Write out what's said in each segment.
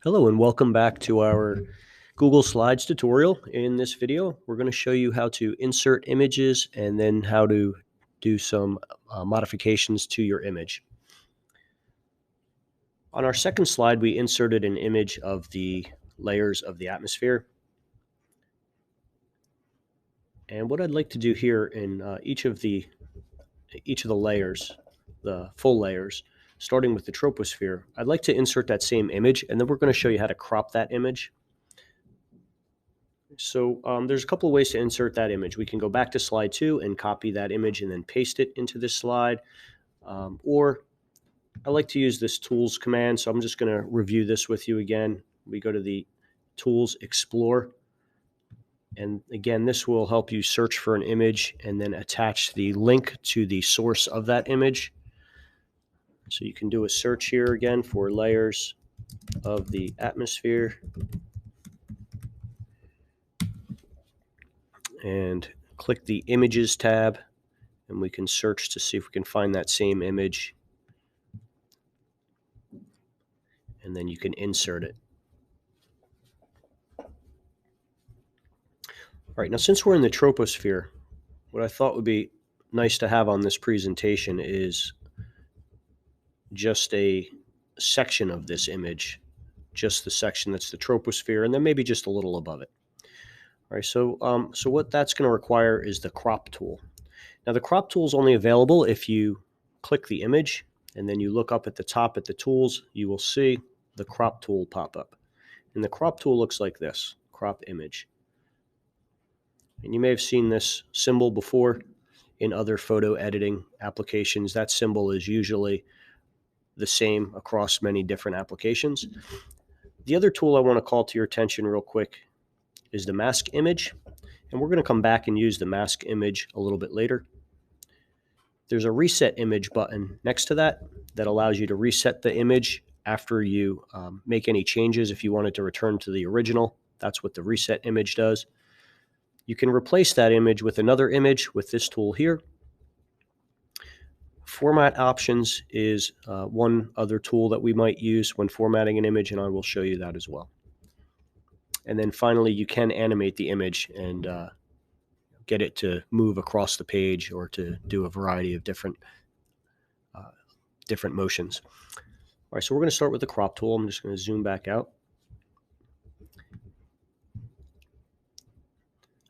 Hello and welcome back to our Google Slides tutorial. In this video, we're going to show you how to insert images and then how to do some modifications to your image. On our second slide, we inserted an image of the layers of the atmosphere. And what I'd like to do here in each of the layers, the full layers, starting with the troposphere, I'd like to insert that same image, and then we're going to show you how to crop that image. So there's a couple of ways to insert that image. We can go back to slide 2 and copy that image and then paste it into this slide. Or I like to use this tools command. So I'm just going to review this with you again. We go to the tools, explore. And again, this will help you search for an image and then attach the link to the source of that image. So you can do a search here again for layers of the atmosphere. And click the Images tab, and we can search to see if we can find that same image. And then you can insert it. All right, now since we're in the troposphere, what I thought would be nice to have on this presentation is just a section of this image, just the section that's the troposphere, and then maybe just a little above it. All right, so what that's going to require is the crop tool. Now the crop tool is only available if you click the image and then you look up at the top at the tools, you will see the crop tool pop up. And the crop tool looks like this, crop image. And you may have seen this symbol before in other photo editing applications. That symbol is usually the same across many different applications. The other tool I want to call to your attention real quick is the mask image. And we're going to come back and use the mask image a little bit later. There's a reset image button next to that allows you to reset the image after you make any changes. If you wanted to return to the original, that's what the reset image does. You can replace that image with another image with this tool here. Format options is one other tool that we might use when formatting an image, and I will show you that as well. And then finally, you can animate the image and get it to move across the page or to do a variety of different motions. All right, so we're going to start with the crop tool. I'm just going to zoom back out.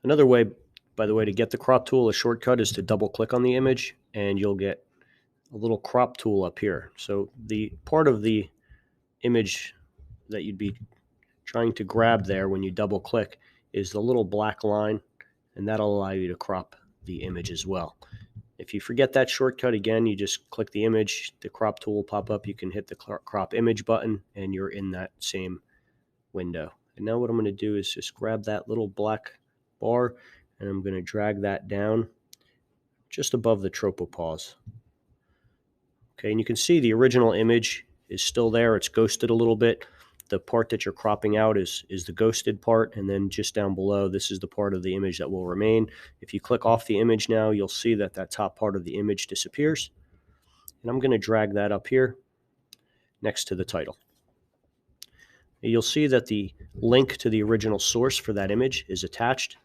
Another way, by the way, to get the crop tool, a shortcut is to double click on the image and you'll get a little crop tool up here. So the part of the image that you'd be trying to grab there when you double click is the little black line, and that'll allow you to crop the image as well. If you forget that shortcut, again, you just click the image, the crop tool will pop up, you can hit the crop image button, and you're in that same window. And now what I'm going to do is just grab that little black bar, and I'm going to drag that down just above the tropopause. Okay, and you can see the original image is still there. It's ghosted a little bit. The part that you're cropping out is the ghosted part, and then just down below, this is the part of the image that will remain. If you click off the image now, you'll see that that top part of the image disappears. And I'm going to drag that up here next to the title. You'll see that the link to the original source for that image is attached.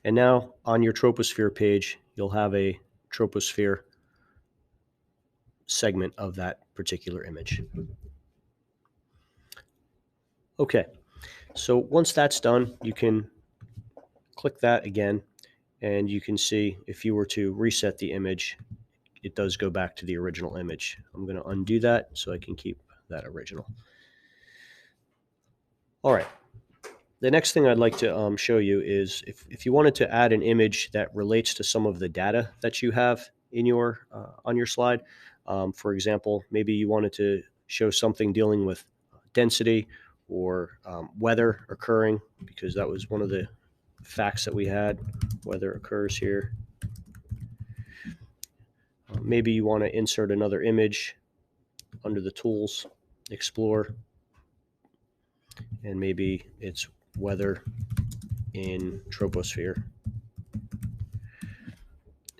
And now on your troposphere page, you'll have a troposphere segment of that particular image. Okay, so once that's done, you can click that again, and you can see if you were to reset the image, it does go back to the original image. I'm going to undo that so I can keep that original. All right. The next thing I'd like to show you is if you wanted to add an image that relates to some of the data that you have in your on your slide. For example, maybe you wanted to show something dealing with density or weather occurring, because that was one of the facts that we had. Weather occurs here. Maybe you want to insert another image under the tools, explore, and maybe it's weather in troposphere.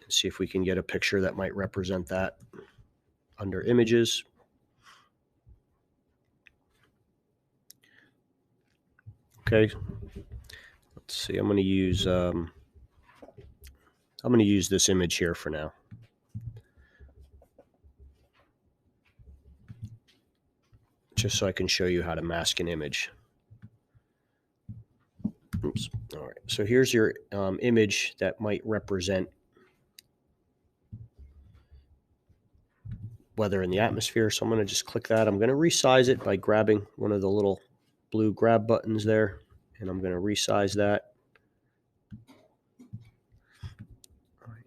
See if we can get a picture that might represent that under images. Okay. Let's see. I'm going to use this image here for now. Just so I can show you how to mask an image. Oops. All right. So here's your image that might represent weather in the atmosphere. So I'm going to just click that. I'm going to resize it by grabbing one of the little blue grab buttons there, and I'm going to resize that. All right.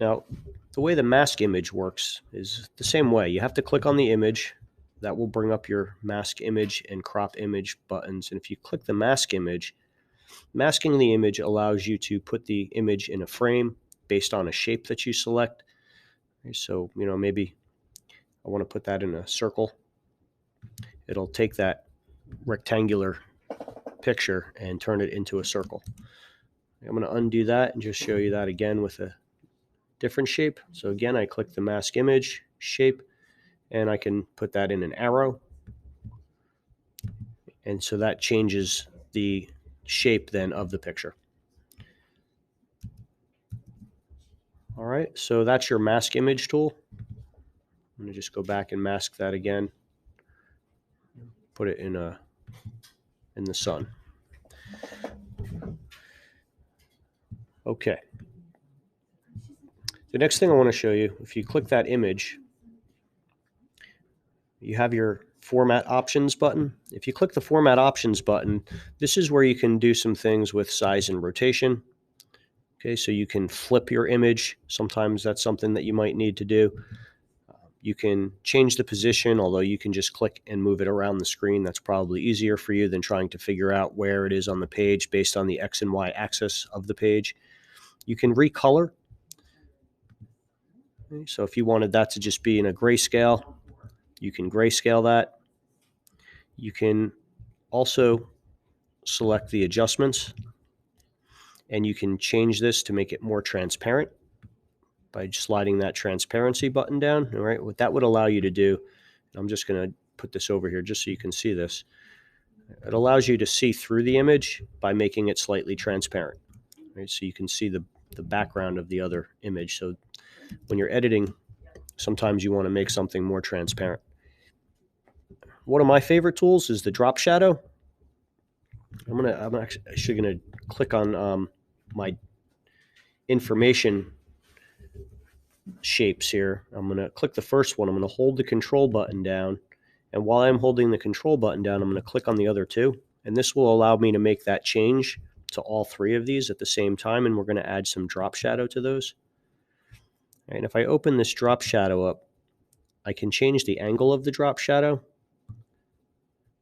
Now, the way the mask image works is the same way. You have to click on the image. That will bring up your mask image and crop image buttons. And if you click the mask image, masking the image allows you to put the image in a frame based on a shape that you select. So, maybe I want to put that in a circle. It'll take that rectangular picture and turn it into a circle. I'm going to undo that and just show you that again with a different shape. So again, I click the mask image shape, and I can put that in an arrow. And so that changes the shape then of the picture. All right, so that's your mask image tool. I'm going to just go back and mask that again. Put it in the sun. Okay. The next thing I want to show you, if you click that image, you have your Format Options button. If you click the Format Options button, this is where you can do some things with size and rotation. Okay, so you can flip your image. Sometimes that's something that you might need to do. You can change the position, although you can just click and move it around the screen. That's probably easier for you than trying to figure out where it is on the page based on the X and Y axis of the page. You can recolor. Okay, so if you wanted that to just be in a grayscale, you can grayscale that. You can also select the adjustments, and you can change this to make it more transparent by sliding that transparency button down. All right, what that would allow you to do, I'm just going to put this over here just so you can see this. It allows you to see through the image by making it slightly transparent. Right, so you can see the background of the other image. So when you're editing, sometimes you want to make something more transparent. One of my favorite tools is the drop shadow. I'm actually going to click on my information shapes here. I'm going to click the first one. I'm going to hold the control button down. And while I'm holding the control button down, I'm going to click on the other two. And this will allow me to make that change to all three of these at the same time. And we're going to add some drop shadow to those. And if I open this drop shadow up, I can change the angle of the drop shadow,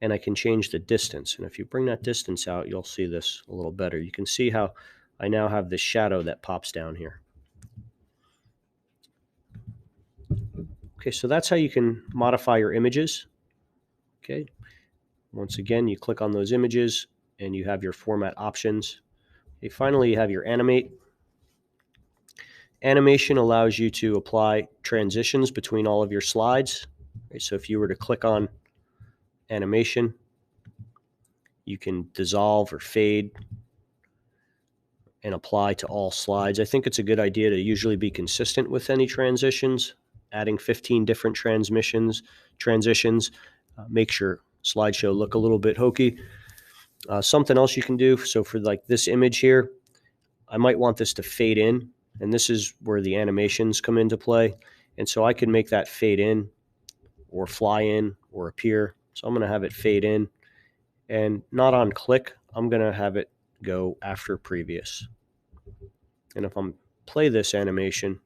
and I can change the distance. And if you bring that distance out, you'll see this a little better. You can see how I now have this shadow that pops down here. Okay, so that's how you can modify your images. Okay, once again, you click on those images and you have your format options. Okay, finally, you have your animate. Animation allows you to apply transitions between all of your slides. Okay, so if you were to click on animation, you can dissolve or fade and apply to all slides. I think it's a good idea to usually be consistent with any transitions. Adding 15 different transitions makes your slideshow look a little bit hokey. Something else you can do, so for like this image here, I might want this to fade in, and this is where the animations come into play. And so I can make that fade in or fly in or appear. So I'm going to have it fade in, and not on click. I'm going to have it go after previous. And if I'm play this animation,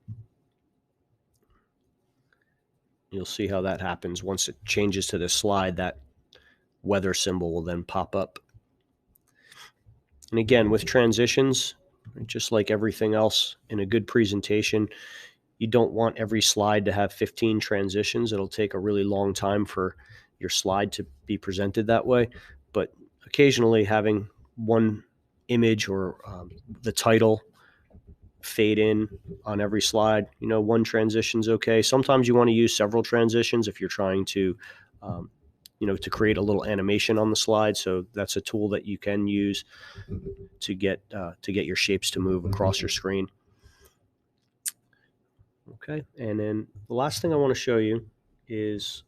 you'll see how that happens. Once it changes to the slide, that weather symbol will then pop up. And again, with transitions, just like everything else in a good presentation, you don't want every slide to have 15 transitions. It'll take a really long time for your slide to be presented that way. But occasionally having one image or the title fade in on every slide, one transition's okay. Sometimes you want to use several transitions if you're trying to to create a little animation on the slide. So that's a tool that you can use to get your shapes to move across your screen. Okay, and then the last thing I want to show you is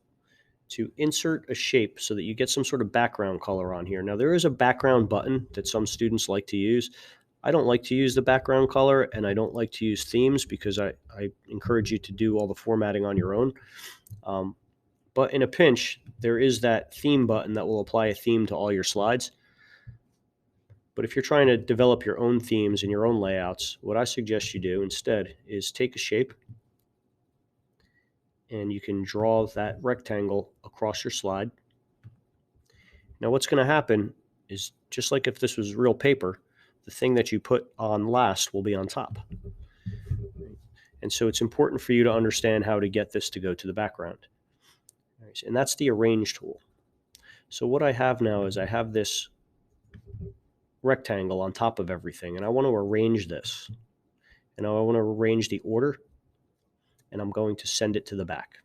to insert a shape so that you get some sort of background color on here. Now, there is a background button that some students like to use. I don't like to use the background color, and I don't like to use themes because I encourage you to do all the formatting on your own. But in a pinch, there is that theme button that will apply a theme to all your slides. But if you're trying to develop your own themes and your own layouts, what I suggest you do instead is take a shape, and you can draw that rectangle across your slide. Now, what's going to happen is, just like if this was real paper, the thing that you put on last will be on top. And so it's important for you to understand how to get this to go to the background. And that's the arrange tool. So what I have now is I have this rectangle on top of everything, and I want to arrange this. And I want to arrange the order, and I'm going to send it to the back.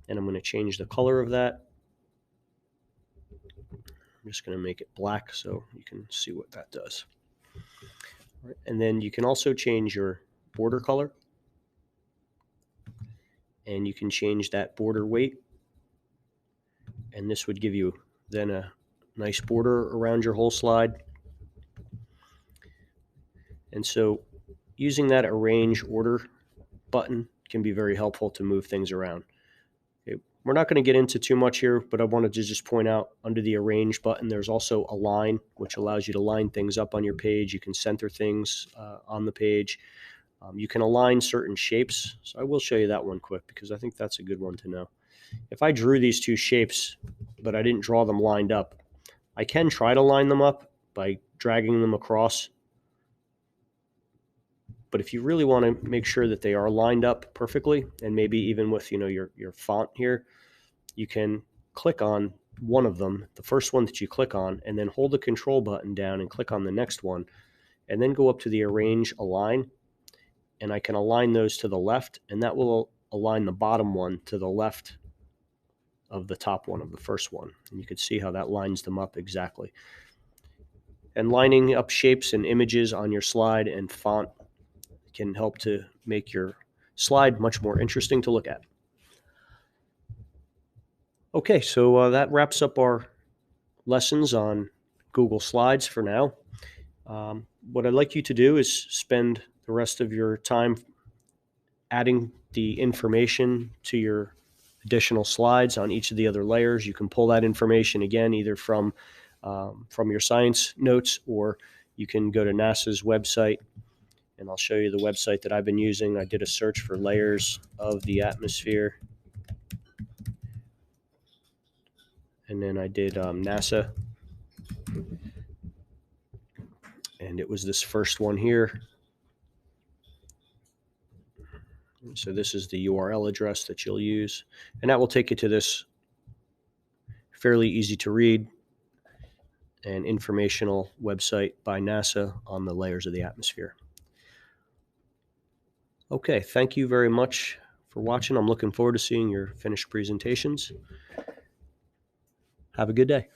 And I'm going to change the color of that. I'm just going to make it black so you can see what that does. All right. And then you can also change your border color, and you can change that border weight, and this would give you then a nice border around your whole slide. And so using that arrange order button can be very helpful to move things around. Okay. We're not going to get into too much here, but I wanted to just point out under the arrange button, there's also align, which allows you to line things up on your page. You can center things on the page. You can align certain shapes. So I will show you that one quick because I think that's a good one to know. If I drew these two shapes, but I didn't draw them lined up, I can try to line them up by dragging them across. But if you really want to make sure that they are lined up perfectly, and maybe even with your font here, you can click on one of them, the first one that you click on, and then hold the control button down and click on the next one, and then go up to the arrange align, and I can align those to the left, and that will align the bottom one to the left of the top one of the first one. And you can see how that lines them up exactly. And lining up shapes and images on your slide and font can help to make your slide much more interesting to look at. Okay, so that wraps up our lessons on Google Slides for now. What I'd like you to do is spend the rest of your time adding the information to your additional slides on each of the other layers. You can pull that information again either from your science notes, or you can go to NASA's website, and I'll show you the website that I've been using. I did a search for layers of the atmosphere, and then I did NASA, and it was this first one here. So this is the URL address that you'll use, and that will take you to this fairly easy to read and informational website by NASA on the layers of the atmosphere. Okay, thank you very much for watching. I'm looking forward to seeing your finished presentations. Have a good day.